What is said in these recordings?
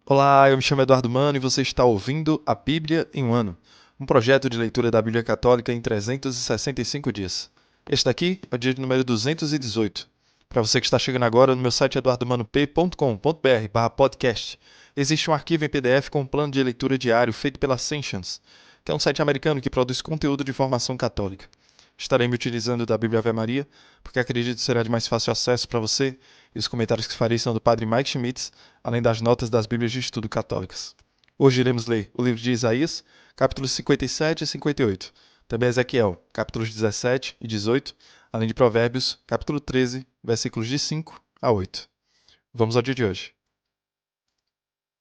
Olá, eu me chamo Eduardo Mano e você está ouvindo a Bíblia em um ano, um projeto de leitura da Bíblia Católica em 365 dias. Este daqui é o dia número 218. Para você que está chegando agora, no meu site eduardomanop.com.br/podcast, existe um arquivo em PDF com um plano de leitura diário feito pela Ascensions, que é um site americano que produz conteúdo de formação católica. Estarei me utilizando da Bíblia Ave Maria, porque acredito que será de mais fácil acesso para você, e os comentários que farei são do Padre Mike Schmitz, além das notas das Bíblias de Estudo Católicas. Hoje iremos ler o livro de Isaías, capítulos 57 e 58, também Ezequiel, capítulos 17 e 18, além de Provérbios, capítulo 13, versículos de 5 a 8. Vamos ao dia de hoje.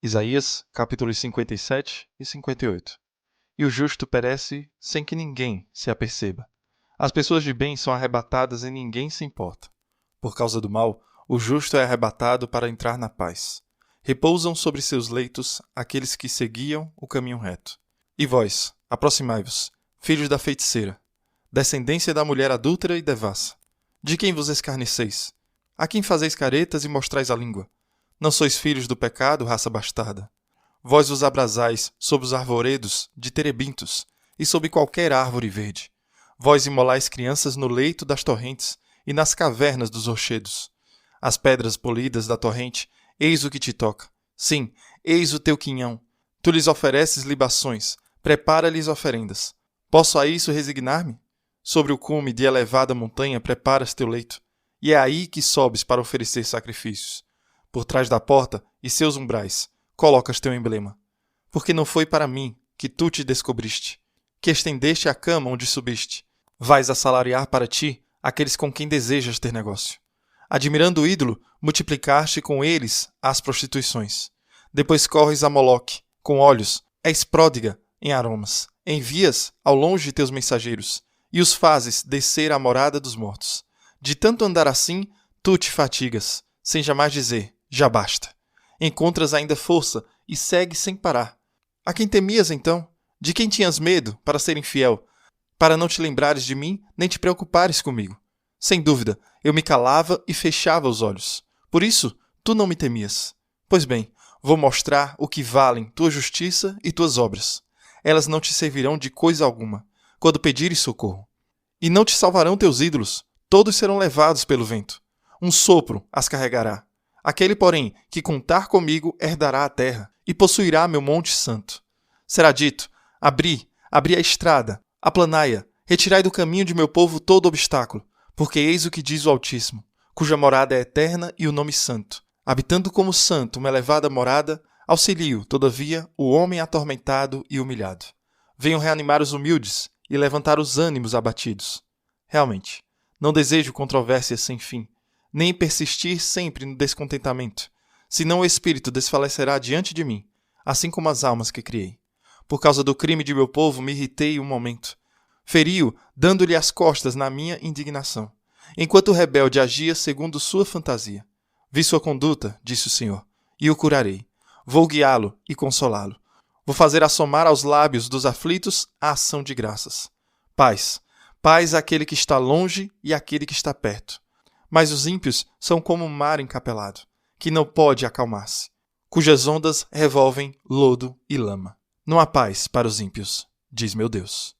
Isaías, capítulos 57 e 58. E o justo perece sem que ninguém se aperceba. As pessoas de bem são arrebatadas e ninguém se importa. Por causa do mal, o justo é arrebatado para entrar na paz. Repousam sobre seus leitos aqueles que seguiam o caminho reto. E vós, aproximai-vos, filhos da feiticeira, descendência da mulher adúltera e devassa. De quem vos escarneceis? A quem fazeis caretas e mostrais a língua? Não sois filhos do pecado, raça bastarda? Vós vos abrasais sob os arvoredos de terebintos e sob qualquer árvore verde. Vós imolais crianças no leito das torrentes e nas cavernas dos rochedos. As pedras polidas da torrente, eis o que te toca. Sim, eis o teu quinhão. Tu lhes ofereces libações, prepara-lhes oferendas. Posso a isso resignar-me? Sobre o cume de elevada montanha preparas teu leito, e é aí que sobes para oferecer sacrifícios. Por trás da porta e seus umbrais, colocas teu emblema. Porque não foi para mim que tu te descobriste, que estendeste a cama onde subiste. Vais assalariar para ti aqueles com quem desejas ter negócio. Admirando o ídolo, multiplicaste com eles as prostituições. Depois corres a Moloque, com olhos, és pródiga em aromas. Envias ao longe teus mensageiros, e os fazes descer à morada dos mortos. De tanto andar assim, tu te fatigas, sem jamais dizer, já basta. Encontras ainda força e segues sem parar. A quem temias então? De quem tinhas medo para ser infiel? Para não te lembrares de mim, nem te preocupares comigo. Sem dúvida, eu me calava e fechava os olhos. Por isso, tu não me temias. Pois bem, vou mostrar o que valem tua justiça e tuas obras. Elas não te servirão de coisa alguma, quando pedires socorro. E não te salvarão teus ídolos, todos serão levados pelo vento. Um sopro as carregará. Aquele, porém, que contar comigo herdará a terra e possuirá meu monte santo. Será dito, abri a estrada, aplanai-a, retirai do caminho de meu povo todo obstáculo, porque eis o que diz o Altíssimo, cuja morada é eterna e o nome santo. Habitando como santo uma elevada morada, auxilio, todavia, o homem atormentado e humilhado. Venham reanimar os humildes e levantar os ânimos abatidos. Realmente, não desejo controvérsias sem fim, nem persistir sempre no descontentamento, senão o espírito desfalecerá diante de mim, assim como as almas que criei. Por causa do crime de meu povo me irritei um momento. Feri-o, dando-lhe as costas na minha indignação, enquanto o rebelde agia segundo sua fantasia. Vi sua conduta, disse o Senhor, e o curarei. Vou guiá-lo e consolá-lo. Vou fazer assomar aos lábios dos aflitos a ação de graças. Paz, paz àquele que está longe e àquele que está perto. Mas os ímpios são como um mar encapelado, que não pode acalmar-se, cujas ondas revolvem lodo e lama. Não há paz para os ímpios, diz meu Deus.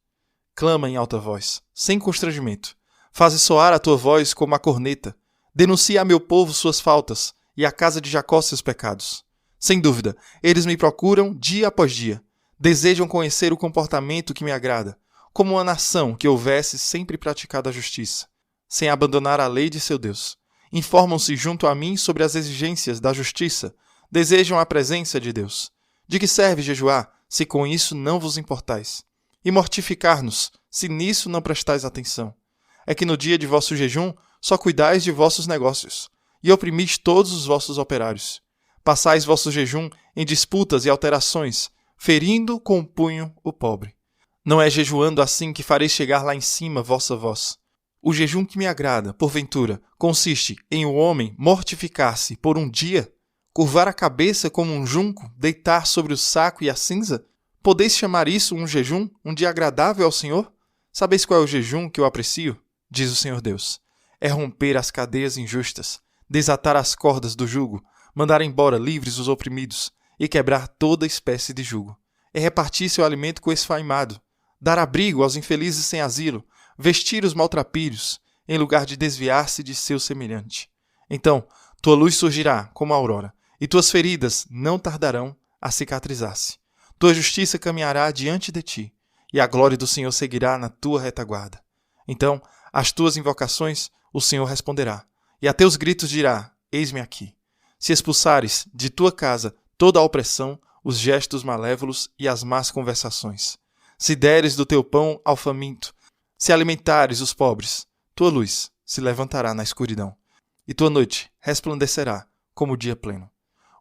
Clama em alta voz, sem constrangimento. Faze soar a tua voz como a corneta. Denuncia a meu povo suas faltas e à casa de Jacó seus pecados. Sem dúvida, eles me procuram dia após dia. Desejam conhecer o comportamento que me agrada, como uma nação que houvesse sempre praticado a justiça, sem abandonar a lei de seu Deus. Informam-se junto a mim sobre as exigências da justiça. Desejam a presença de Deus. De que serve jejuar, se com isso não vos importais? E mortificar-nos, se nisso não prestais atenção? É que no dia de vosso jejum só cuidais de vossos negócios, e oprimis todos os vossos operários. Passais vosso jejum em disputas e alterações, ferindo com o punho o pobre. Não é jejuando assim que fareis chegar lá em cima vossa voz. O jejum que me agrada, porventura, consiste em o homem mortificar-se por um dia, curvar a cabeça como um junco, deitar sobre o saco e a cinza? Podeis chamar isso um jejum, um dia agradável ao Senhor? Sabeis qual é o jejum que eu aprecio? Diz o Senhor Deus. É romper as cadeias injustas, desatar as cordas do jugo, mandar embora livres os oprimidos, e quebrar toda espécie de jugo, e repartir seu alimento com o esfaimado, dar abrigo aos infelizes sem asilo, vestir os maltrapilhos, em lugar de desviar-se de seu semelhante. Então, tua luz surgirá como a aurora, e tuas feridas não tardarão a cicatrizar-se. Tua justiça caminhará diante de ti, e a glória do Senhor seguirá na tua retaguarda. Então, às tuas invocações, o Senhor responderá, e a teus gritos dirá, eis-me aqui. Se expulsares de tua casa toda a opressão, os gestos malévolos e as más conversações, se deres do teu pão ao faminto, se alimentares os pobres, tua luz se levantará na escuridão, e tua noite resplandecerá como o dia pleno.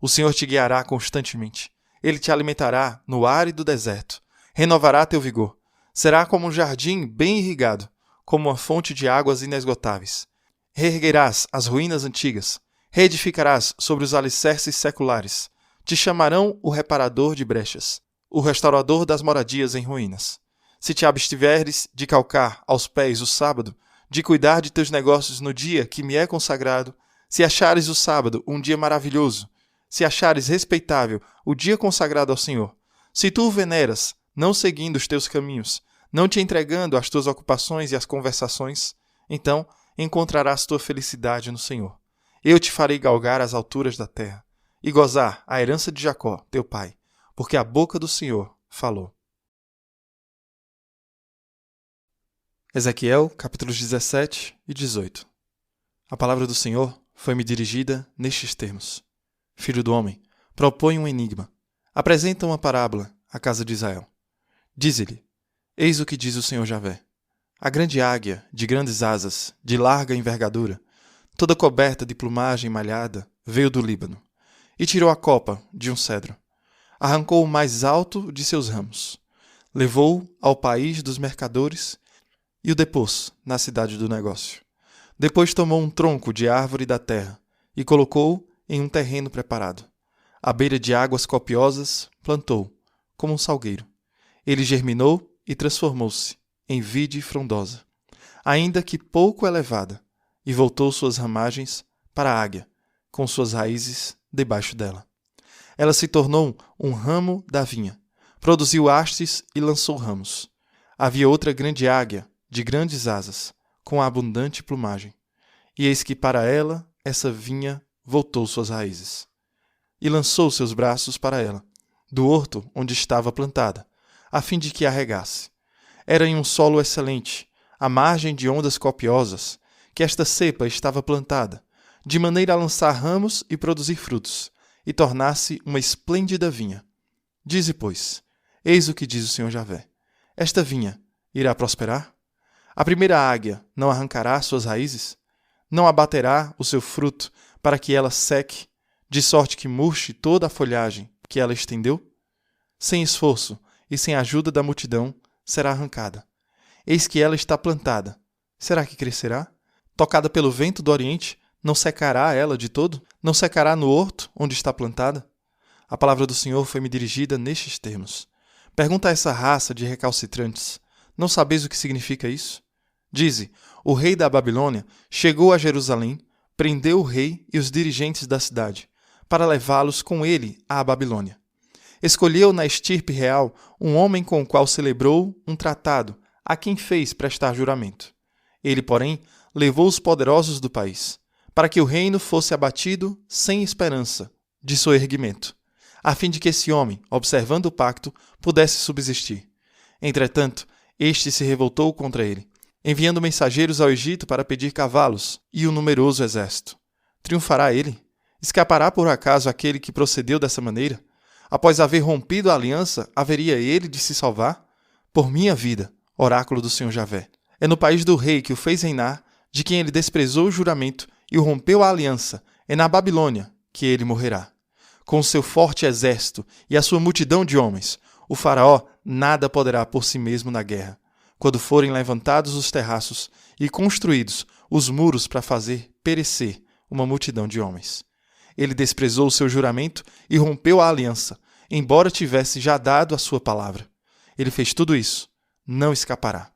O Senhor te guiará constantemente, Ele te alimentará no árido deserto, renovará teu vigor, será como um jardim bem irrigado, como uma fonte de águas inesgotáveis. Reerguerás as ruínas antigas, reedificarás sobre os alicerces seculares. Te chamarão o reparador de brechas, o restaurador das moradias em ruínas. Se te abstiveres de calcar aos pés o sábado, de cuidar de teus negócios no dia que me é consagrado, se achares o sábado um dia maravilhoso, se achares respeitável o dia consagrado ao Senhor, se tu o veneras, não seguindo os teus caminhos, não te entregando às tuas ocupações e às conversações, então encontrarás tua felicidade no Senhor. Eu te farei galgar as alturas da terra e gozar a herança de Jacó, teu pai, porque a boca do Senhor falou. Ezequiel, capítulos 17 e 18. A palavra do Senhor foi-me dirigida nestes termos. Filho do homem, propõe um enigma. Apresenta uma parábola à casa de Israel. Dize-lhe, eis o que diz o Senhor Javé. A grande águia, de grandes asas, de larga envergadura, toda coberta de plumagem malhada, veio do Líbano, e tirou a copa de um cedro. Arrancou o mais alto de seus ramos, levou-o ao país dos mercadores e o depôs na cidade do negócio. Depois tomou um tronco de árvore da terra e colocou-o em um terreno preparado. À beira de águas copiosas, plantou, como um salgueiro. Ele germinou e transformou-se em vide frondosa, ainda que pouco elevada, e voltou suas ramagens para a águia, com suas raízes debaixo dela. Ela se tornou um ramo da vinha, produziu hastes e lançou ramos. Havia outra grande águia, de grandes asas, com abundante plumagem. E eis que para ela essa vinha voltou suas raízes. E lançou seus braços para ela, do horto onde estava plantada, a fim de que a regasse. Era em um solo excelente, à margem de ondas copiosas, que esta cepa estava plantada, de maneira a lançar ramos e produzir frutos, e tornar-se uma esplêndida vinha. Dize, pois, eis o que diz o Senhor Javé. Esta vinha irá prosperar? A primeira águia não arrancará suas raízes? Não abaterá o seu fruto para que ela seque, de sorte que murche toda a folhagem que ela estendeu? Sem esforço e sem a ajuda da multidão, será arrancada. Eis que ela está plantada. Será que crescerá? Tocada pelo vento do oriente, não secará ela de todo? Não secará no horto onde está plantada? A palavra do Senhor foi-me dirigida nestes termos. Pergunta a essa raça de recalcitrantes, não sabeis o que significa isso? Dize, o rei da Babilônia chegou a Jerusalém, prendeu o rei e os dirigentes da cidade, para levá-los com ele à Babilônia. Escolheu na estirpe real um homem com o qual celebrou um tratado, a quem fez prestar juramento. Ele, porém, levou os poderosos do país, para que o reino fosse abatido sem esperança de soerguimento, a fim de que esse homem, observando o pacto, pudesse subsistir. Entretanto, este se revoltou contra ele, enviando mensageiros ao Egito para pedir cavalos e um numeroso exército. Triunfará ele? Escapará por acaso aquele que procedeu dessa maneira? Após haver rompido a aliança, haveria ele de se salvar? Por minha vida, oráculo do Senhor Javé. É no país do rei que o fez reinar, de quem ele desprezou o juramento e o rompeu a aliança. É na Babilônia que ele morrerá. Com o seu forte exército e a sua multidão de homens, o faraó nada poderá por si mesmo na guerra, quando forem levantados os terraços e construídos os muros para fazer perecer uma multidão de homens. Ele desprezou o seu juramento e rompeu a aliança, embora tivesse já dado a sua palavra. Ele fez tudo isso, não escapará.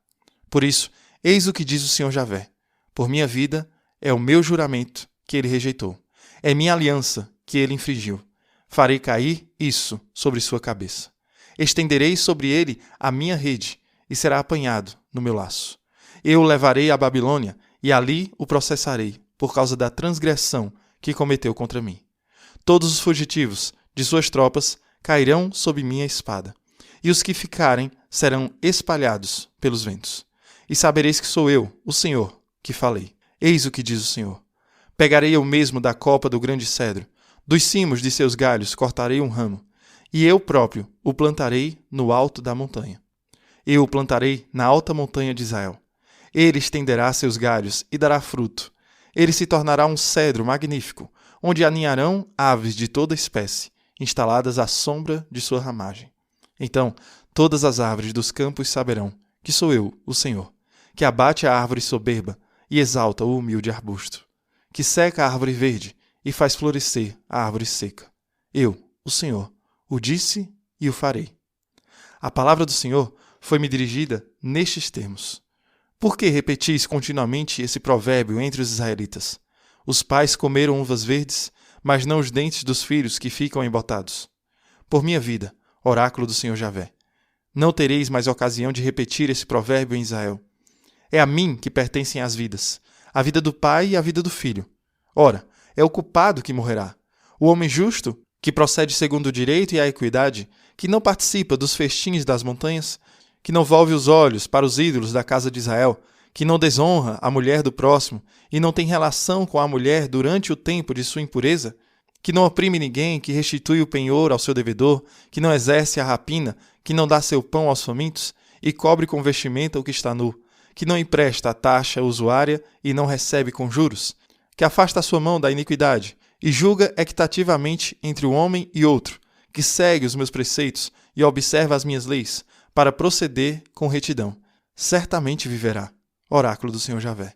Por isso, eis o que diz o Senhor Javé. Por minha vida, é o meu juramento que ele rejeitou. É minha aliança que ele infringiu. Farei cair isso sobre sua cabeça. Estenderei sobre ele a minha rede, e será apanhado no meu laço. Eu o levarei à Babilônia, e ali o processarei, por causa da transgressão que cometeu contra mim. Todos os fugitivos de suas tropas cairão sob minha espada, e os que ficarem serão espalhados pelos ventos. E sabereis que sou eu, o Senhor, que falei. Eis o que diz o Senhor. Pegarei eu mesmo da copa do grande cedro, dos cimos de seus galhos cortarei um ramo, e eu próprio o plantarei no alto da montanha. Eu o plantarei na alta montanha de Israel. Ele estenderá seus galhos e dará fruto. Ele se tornará um cedro magnífico, onde aninharão aves de toda espécie, instaladas à sombra de sua ramagem. Então todas as árvores dos campos saberão que sou eu, o Senhor, que abate a árvore soberba e exalta o humilde arbusto, que seca a árvore verde e faz florescer a árvore seca. Eu, o Senhor, o disse e o farei. A palavra do Senhor foi-me dirigida nestes termos. Por que repetis continuamente esse provérbio entre os israelitas? Os pais comeram uvas verdes, mas não os dentes dos filhos que ficam embotados. Por minha vida, oráculo do Senhor Javé, não tereis mais ocasião de repetir esse provérbio em Israel. É a mim que pertencem as vidas, a vida do pai e a vida do filho. Ora, é o culpado que morrerá. O homem justo, que procede segundo o direito e a equidade, que não participa dos festins das montanhas, que não volve os olhos para os ídolos da casa de Israel, que não desonra a mulher do próximo e não tem relação com a mulher durante o tempo de sua impureza, que não oprime ninguém, que restitui o penhor ao seu devedor, que não exerce a rapina, que não dá seu pão aos famintos e cobre com vestimenta o que está nu, que não empresta a taxa usuária e não recebe com juros, que afasta a sua mão da iniquidade e julga equitativamente entre o homem e outro, que segue os meus preceitos e observa as minhas leis, para proceder com retidão. Certamente viverá. Oráculo do Senhor Javé.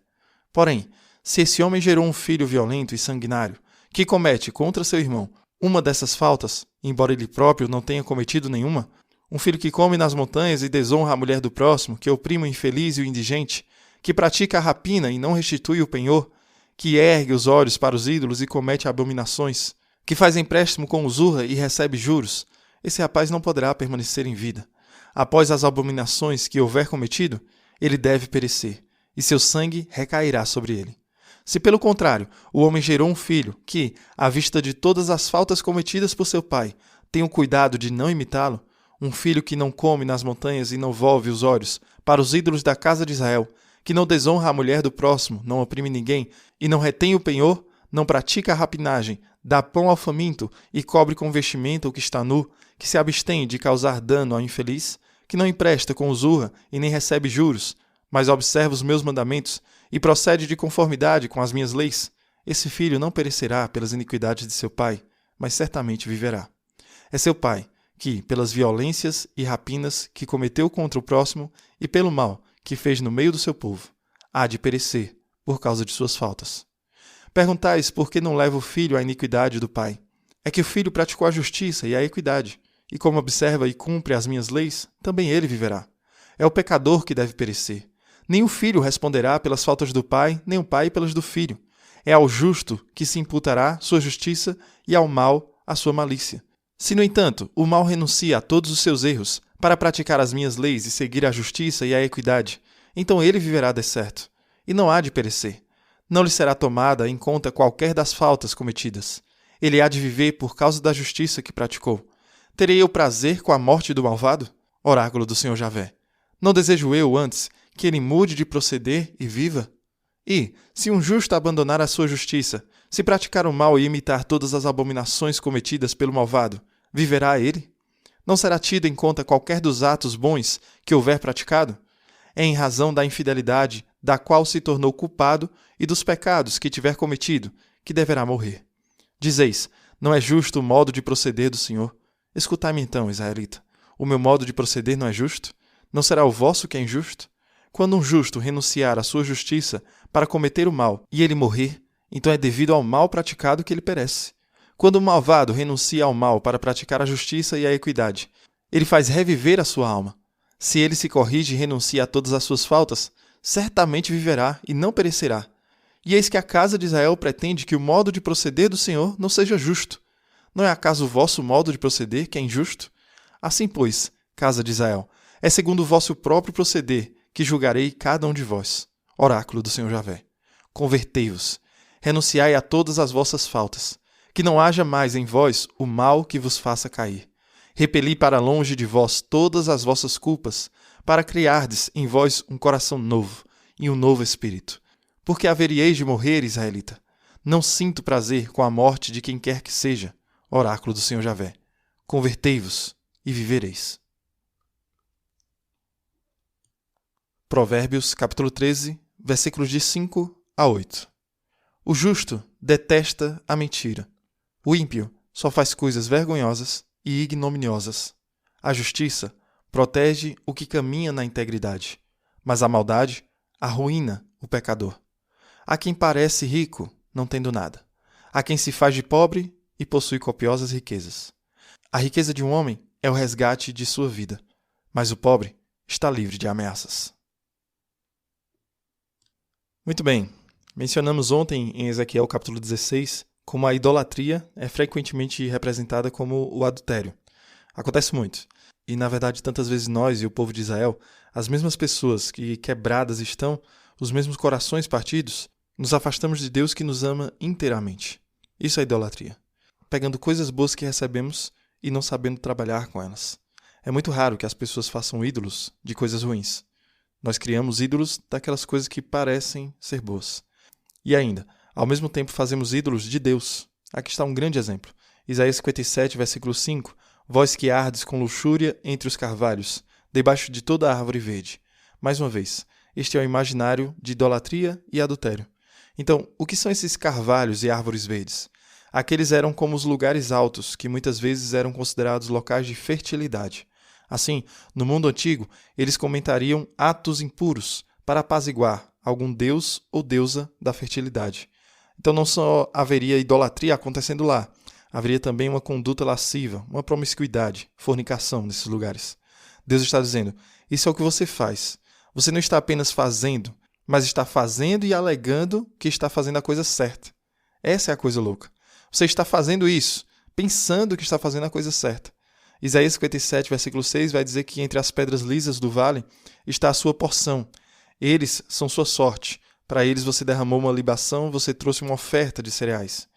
Porém, se esse homem gerou um filho violento e sanguinário, que comete contra seu irmão uma dessas faltas, embora ele próprio não tenha cometido nenhuma, um filho que come nas montanhas e desonra a mulher do próximo, que oprime o infeliz e o indigente, que pratica a rapina e não restitui o penhor, que ergue os olhos para os ídolos e comete abominações, que faz empréstimo com usura e recebe juros, esse rapaz não poderá permanecer em vida. Após as abominações que houver cometido, ele deve perecer, e seu sangue recairá sobre ele. Se, pelo contrário, o homem gerou um filho que, à vista de todas as faltas cometidas por seu pai, tem o cuidado de não imitá-lo, um filho que não come nas montanhas e não volve os olhos para os ídolos da casa de Israel, que não desonra a mulher do próximo, não oprime ninguém e não retém o penhor, não pratica a rapinagem, dá pão ao faminto e cobre com vestimenta o que está nu, que se abstém de causar dano ao infeliz, que não empresta com usura e nem recebe juros, mas observa os meus mandamentos e procede de conformidade com as minhas leis, esse filho não perecerá pelas iniquidades de seu pai, mas certamente viverá. É seu pai que, pelas violências e rapinas que cometeu contra o próximo e pelo mal que fez no meio do seu povo, há de perecer por causa de suas faltas. Perguntais por que não leva o filho à iniquidade do pai. É que o filho praticou a justiça e a equidade, e como observa e cumpre as minhas leis, também ele viverá. É o pecador que deve perecer. Nem o filho responderá pelas faltas do pai, nem o pai pelas do filho. É ao justo que se imputará sua justiça e ao mal a sua malícia. Se, no entanto, o mal renuncia a todos os seus erros para praticar as minhas leis e seguir a justiça e a equidade, então ele viverá decerto, e não há de perecer. Não lhe será tomada em conta qualquer das faltas cometidas. Ele há de viver por causa da justiça que praticou. Terei eu prazer com a morte do malvado? Oráculo do Senhor Javé. Não desejo eu, antes, que ele mude de proceder e viva? E, se um justo abandonar a sua justiça, se praticar o mal e imitar todas as abominações cometidas pelo malvado, viverá ele? Não será tido em conta qualquer dos atos bons que houver praticado? É em razão da infidelidade da qual se tornou culpado e dos pecados que tiver cometido, que deverá morrer. Dizeis, não é justo o modo de proceder do Senhor? Escutai-me então, israelita. O meu modo de proceder não é justo? Não será o vosso que é injusto? Quando um justo renunciar à sua justiça para cometer o mal e ele morrer, então é devido ao mal praticado que ele perece. Quando o malvado renuncia ao mal para praticar a justiça e a equidade, ele faz reviver a sua alma. Se ele se corrige e renuncia a todas as suas faltas, certamente viverá e não perecerá. E eis que a casa de Israel pretende que o modo de proceder do Senhor não seja justo. Não é acaso o vosso modo de proceder que é injusto? Assim, pois, casa de Israel, é segundo o vosso próprio proceder que julgarei cada um de vós. Oráculo do Senhor Javé. Convertei-vos, renunciai a todas as vossas faltas, que não haja mais em vós o mal que vos faça cair. Repeli para longe de vós todas as vossas culpas, para criardes em vós um coração novo e um novo espírito. Porque haveríeis de morrer, israelita? Não sinto prazer com a morte de quem quer que seja. Oráculo do Senhor Javé. Convertei-vos e vivereis. Provérbios, capítulo 13, versículos de 5 a 8. O justo detesta a mentira. O ímpio só faz coisas vergonhosas e ignominiosas. A justiça protege o que caminha na integridade, mas a maldade arruína o pecador. Há quem parece rico, não tendo nada. Há quem se faz de pobre e possui copiosas riquezas. A riqueza de um homem é o resgate de sua vida, mas o pobre está livre de ameaças. Muito bem, mencionamos ontem em Ezequiel capítulo 16 como a idolatria é frequentemente representada como o adultério. Acontece muito. E, na verdade, tantas vezes nós e o povo de Israel, as mesmas pessoas que quebradas estão, os mesmos corações partidos, nos afastamos de Deus que nos ama inteiramente. Isso é idolatria. Pegando coisas boas que recebemos e não sabendo trabalhar com elas. É muito raro que as pessoas façam ídolos de coisas ruins. Nós criamos ídolos daquelas coisas que parecem ser boas. E ainda, ao mesmo tempo fazemos ídolos de Deus. Aqui está um grande exemplo. Isaías 57, versículo 5. Vós que ardes com luxúria entre os carvalhos, debaixo de toda a árvore verde. Mais uma vez, este é o imaginário de idolatria e adultério. Então, o que são esses carvalhos e árvores verdes? Aqueles eram como os lugares altos, que muitas vezes eram considerados locais de fertilidade. Assim, no mundo antigo, eles cometariam atos impuros para apaziguar algum deus ou deusa da fertilidade. Então não só haveria idolatria acontecendo lá, haveria também uma conduta lasciva, uma promiscuidade, fornicação nesses lugares. Deus está dizendo, isso é o que você faz. Você não está apenas fazendo, mas está fazendo e alegando que está fazendo a coisa certa. Essa é a coisa louca. Você está fazendo isso, pensando que está fazendo a coisa certa. Isaías 57, versículo 6, vai dizer que entre as pedras lisas do vale está a sua porção. Eles são sua sorte. Para eles você derramou uma libação, você trouxe uma oferta de cereais.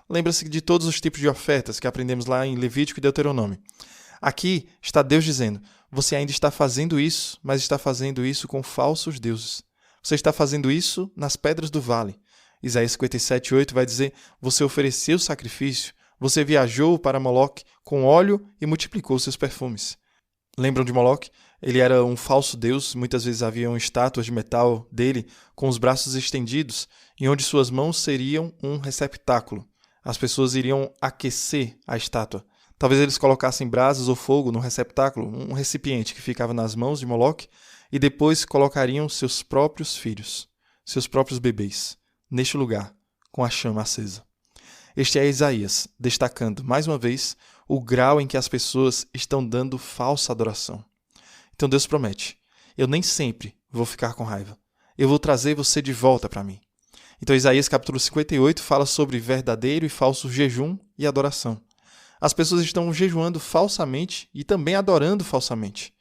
Lembra-se de todos os tipos de ofertas que aprendemos lá em Levítico e Deuteronômio. Aqui está Deus dizendo, você ainda está fazendo isso, mas está fazendo isso com falsos deuses. Você está fazendo isso nas pedras do vale. Isaías 57, 8 vai dizer, você ofereceu sacrifício, você viajou para Moloque com óleo e multiplicou seus perfumes. Lembram de Moloque? Ele era um falso deus, muitas vezes haviam estátuas de metal dele com os braços estendidos, e onde suas mãos seriam um receptáculo. As pessoas iriam aquecer a estátua. Talvez eles colocassem brasas ou fogo no receptáculo, um recipiente que ficava nas mãos de Moloque, e depois colocariam seus próprios filhos, seus próprios bebês, neste lugar, com a chama acesa. Este é Isaías, destacando, mais uma vez, o grau em que as pessoas estão dando falsa adoração. Então Deus promete, eu nem sempre vou ficar com raiva. Eu vou trazer você de volta para mim. Então Isaías capítulo 58 fala sobre verdadeiro e falso jejum e adoração. As pessoas estão jejuando falsamente e também adorando falsamente.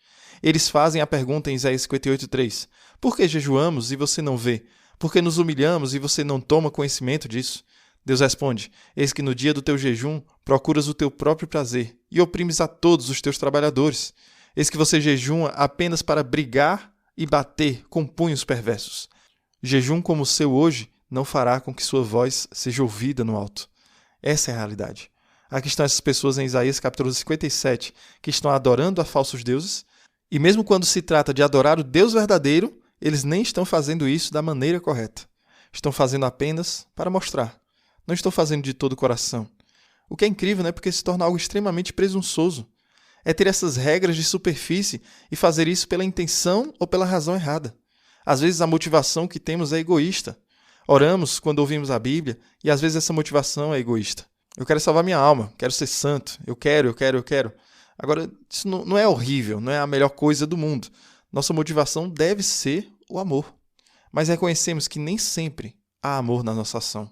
Eles fazem a pergunta em Isaías 58:3, por que jejuamos e você não vê? Por que nos humilhamos e você não toma conhecimento disso? Deus responde, eis que no dia do teu jejum procuras o teu próprio prazer e oprimes a todos os teus trabalhadores. Eis que você jejuma apenas para brigar e bater com punhos perversos. Jejum como o seu hoje não fará com que sua voz seja ouvida no alto. Essa é a realidade. Aqui estão essas pessoas em Isaías capítulo 57 que estão adorando a falsos deuses e mesmo quando se trata de adorar o Deus verdadeiro, eles nem estão fazendo isso da maneira correta. Estão fazendo apenas para mostrar. Não estão fazendo de todo o coração. O que é incrível, né? Porque se torna algo extremamente presunçoso. É ter essas regras de superfície e fazer isso pela intenção ou pela razão errada. Às vezes a motivação que temos é egoísta. Oramos quando ouvimos a Bíblia e às vezes essa motivação é egoísta. Eu quero salvar minha alma, quero ser santo, eu quero. Agora, isso não é horrível, não é a melhor coisa do mundo. Nossa motivação deve ser o amor. Mas reconhecemos que nem sempre há amor na nossa ação.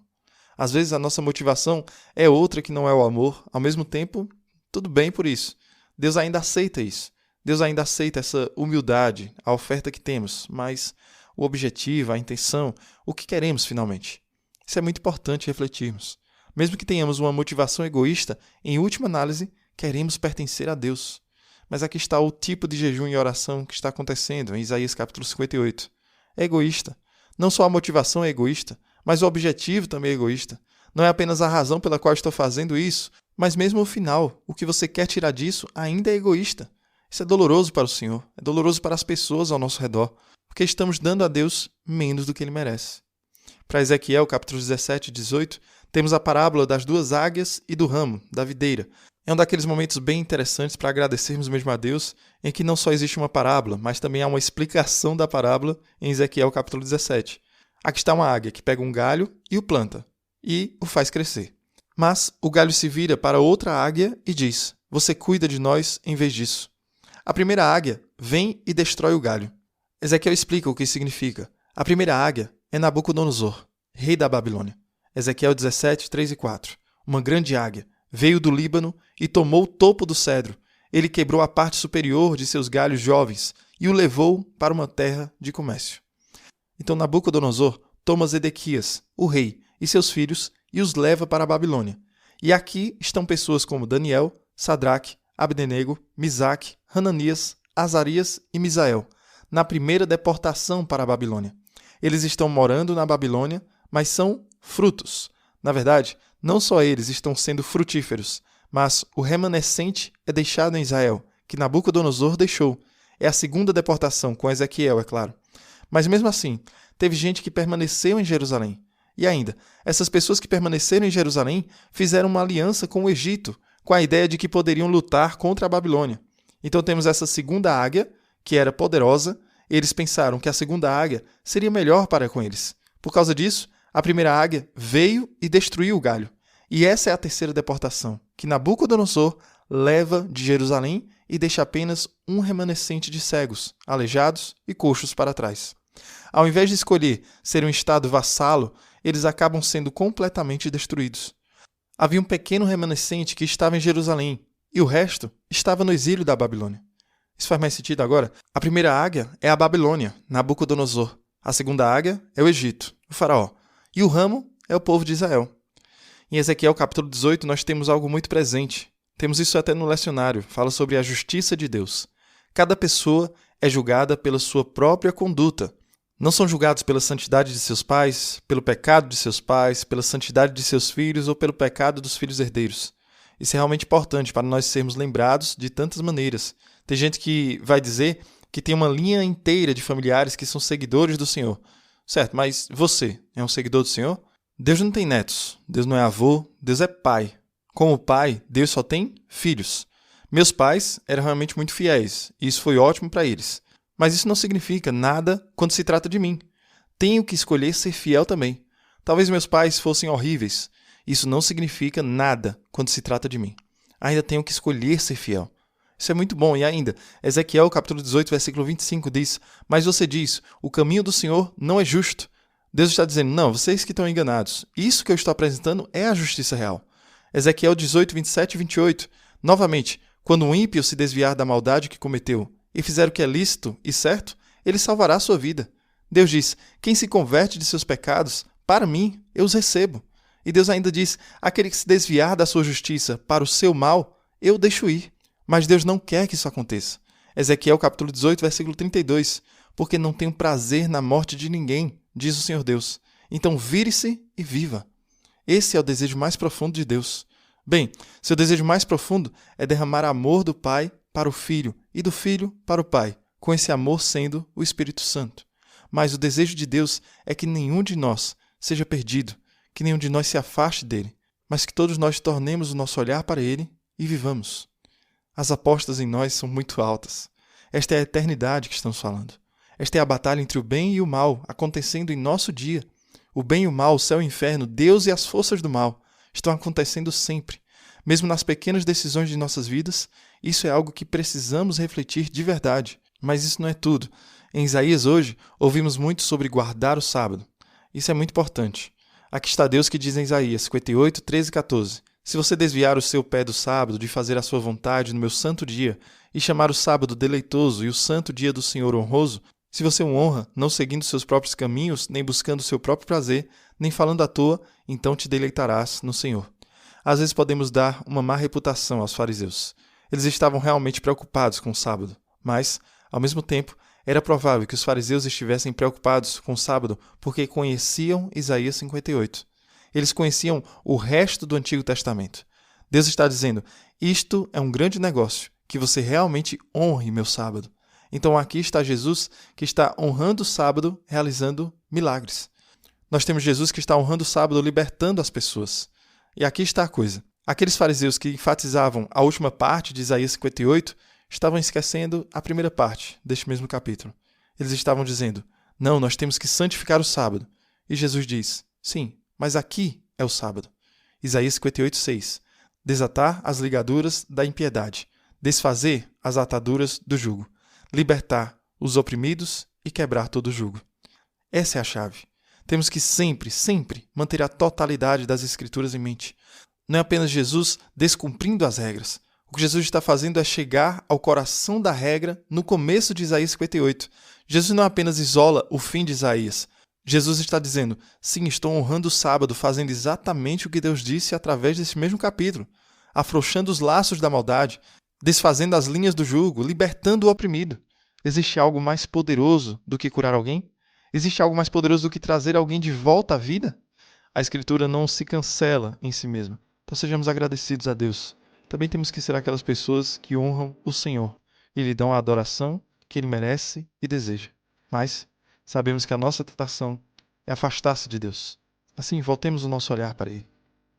Às vezes a nossa motivação é outra que não é o amor. Ao mesmo tempo, tudo bem por isso. Deus ainda aceita isso. Deus ainda aceita essa humildade, a oferta que temos, mas o objetivo, a intenção, o que queremos finalmente. Isso é muito importante refletirmos. Mesmo que tenhamos uma motivação egoísta, em última análise, queremos pertencer a Deus. Mas aqui está o tipo de jejum e oração que está acontecendo em Isaías capítulo 58. É egoísta. Não só a motivação é egoísta, mas o objetivo também é egoísta. Não é apenas a razão pela qual estou fazendo isso, mas mesmo o final, o que você quer tirar disso, ainda é egoísta. Isso é doloroso para o Senhor, é doloroso para as pessoas ao nosso redor, porque estamos dando a Deus menos do que Ele merece. Para Ezequiel, capítulos 17 e 18, temos a parábola das duas águias e do ramo, da videira. É um daqueles momentos bem interessantes para agradecermos mesmo a Deus, em que não só existe uma parábola, mas também há uma explicação da parábola em Ezequiel, capítulo 17. Aqui está uma águia que pega um galho e o planta, e o faz crescer. Mas o galho se vira para outra águia e diz: "Você cuida de nós em vez disso." A primeira águia vem e destrói o galho. Ezequiel explica o que isso significa. A primeira águia é Nabucodonosor, rei da Babilônia. Ezequiel 17, 3 e 4. Uma grande águia veio do Líbano e tomou o topo do cedro. Ele quebrou a parte superior de seus galhos jovens e o levou para uma terra de comércio. Então Nabucodonosor toma Zedequias, o rei, e seus filhos e os leva para a Babilônia. E aqui estão pessoas como Daniel, Sadraque, Abdenego, Misaque, Hananias, Azarias e Misael, na primeira deportação para a Babilônia. Eles estão morando na Babilônia, mas são frutos. Na verdade, não só eles estão sendo frutíferos, mas o remanescente é deixado em Israel, que Nabucodonosor deixou. É a segunda deportação, com Ezequiel, é claro. Mas mesmo assim, teve gente que permaneceu em Jerusalém. E ainda, essas pessoas que permaneceram em Jerusalém fizeram uma aliança com o Egito, com a ideia de que poderiam lutar contra a Babilônia. Então temos essa segunda águia, que era poderosa. Eles pensaram que a segunda águia seria melhor para com eles. Por causa disso, a primeira águia veio e destruiu o galho. E essa é a terceira deportação, que Nabucodonosor leva de Jerusalém e deixa apenas um remanescente de cegos, aleijados e coxos para trás. Ao invés de escolher ser um estado vassalo, eles acabam sendo completamente destruídos. Havia um pequeno remanescente que estava em Jerusalém, e o resto estava no exílio da Babilônia. Isso faz mais sentido agora? A primeira águia é a Babilônia, Nabucodonosor. A segunda águia é o Egito, o faraó. E o ramo é o povo de Israel. Em Ezequiel capítulo 18 nós temos algo muito presente. Temos isso até no lecionário, fala sobre a justiça de Deus. Cada pessoa é julgada pela sua própria conduta. Não são julgados pela santidade de seus pais, pelo pecado de seus pais, pela santidade de seus filhos ou pelo pecado dos filhos herdeiros. Isso é realmente importante para nós sermos lembrados de tantas maneiras. Tem gente que vai dizer que tem uma linha inteira de familiares que são seguidores do Senhor. Certo, mas você é um seguidor do Senhor? Deus não tem netos, Deus não é avô, Deus é pai. Como pai, Deus só tem filhos. Meus pais eram realmente muito fiéis, e isso foi ótimo para eles. Mas isso não significa nada quando se trata de mim. Tenho que escolher ser fiel também. Talvez meus pais fossem horríveis. Isso não significa nada quando se trata de mim. Ainda tenho que escolher ser fiel. Isso é muito bom. E ainda, Ezequiel capítulo 18, versículo 25 diz: "Mas você diz, o caminho do Senhor não é justo." Deus está dizendo, não, vocês que estão enganados. Isso que eu estou apresentando é a justiça real. Ezequiel 18, 27 e 28. Novamente, quando um ímpio se desviar da maldade que cometeu e fizer o que é lícito e certo, ele salvará a sua vida. Deus diz, quem se converte de seus pecados, para mim, eu os recebo. E Deus ainda diz, aquele que se desviar da sua justiça para o seu mal, eu deixo ir. Mas Deus não quer que isso aconteça. Ezequiel capítulo 18, versículo 32. Porque não tenho prazer na morte de ninguém, diz o Senhor Deus. Então vire-se e viva. Esse é o desejo mais profundo de Deus. Bem, seu desejo mais profundo é derramar amor do Pai para o Filho e do Filho para o Pai, com esse amor sendo o Espírito Santo. Mas o desejo de Deus é que nenhum de nós seja perdido, que nenhum de nós se afaste dele, mas que todos nós tornemos o nosso olhar para ele e vivamos. As apostas em nós são muito altas. Esta é a eternidade que estamos falando. Esta é a batalha entre o bem e o mal acontecendo em nosso dia. O bem e o mal, o céu e o inferno, Deus e as forças do mal estão acontecendo sempre. Mesmo nas pequenas decisões de nossas vidas, isso é algo que precisamos refletir de verdade. Mas isso não é tudo. Em Isaías hoje, ouvimos muito sobre guardar o sábado. Isso é muito importante. Aqui está Deus que diz em Isaías 58, 13 e 14. Se você desviar o seu pé do sábado de fazer a sua vontade no meu santo dia e chamar o sábado deleitoso e o santo dia do Senhor honroso, se você o honra, não seguindo seus próprios caminhos, nem buscando seu próprio prazer, nem falando à toa, então te deleitarás no Senhor. Às vezes podemos dar uma má reputação aos fariseus. Eles estavam realmente preocupados com o sábado, mas, ao mesmo tempo, era provável que os fariseus estivessem preocupados com o sábado porque conheciam Isaías 58. Eles conheciam o resto do Antigo Testamento. Deus está dizendo, isto é um grande negócio, que você realmente honre meu sábado. Então aqui está Jesus que está honrando o sábado, realizando milagres. Nós temos Jesus que está honrando o sábado, libertando as pessoas. E aqui está a coisa. Aqueles fariseus que enfatizavam a última parte de Isaías 58 estavam esquecendo a primeira parte deste mesmo capítulo. Eles estavam dizendo, não, nós temos que santificar o sábado. E Jesus diz, sim, mas aqui é o sábado. Isaías 58, 6. Desatar as ligaduras da impiedade, desfazer as ataduras do jugo, libertar os oprimidos e quebrar todo o jugo. Essa é a chave. Temos que sempre, sempre manter a totalidade das Escrituras em mente. Não é apenas Jesus descumprindo as regras. O que Jesus está fazendo é chegar ao coração da regra no começo de Isaías 58. Jesus não apenas isola o fim de Isaías. Jesus está dizendo, sim, estou honrando o sábado, fazendo exatamente o que Deus disse através desse mesmo capítulo, afrouxando os laços da maldade, desfazendo as linhas do jugo, libertando o oprimido. Existe algo mais poderoso do que curar alguém? Existe algo mais poderoso do que trazer alguém de volta à vida? A Escritura não se cancela em si mesma. Então sejamos agradecidos a Deus. Também temos que ser aquelas pessoas que honram o Senhor e lhe dão a adoração que Ele merece e deseja. Mas sabemos que a nossa tentação é afastar-se de Deus. Assim, voltemos o nosso olhar para Ele.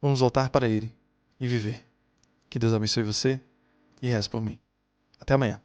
Vamos voltar para Ele e viver. Que Deus abençoe você e reze por mim. Até amanhã.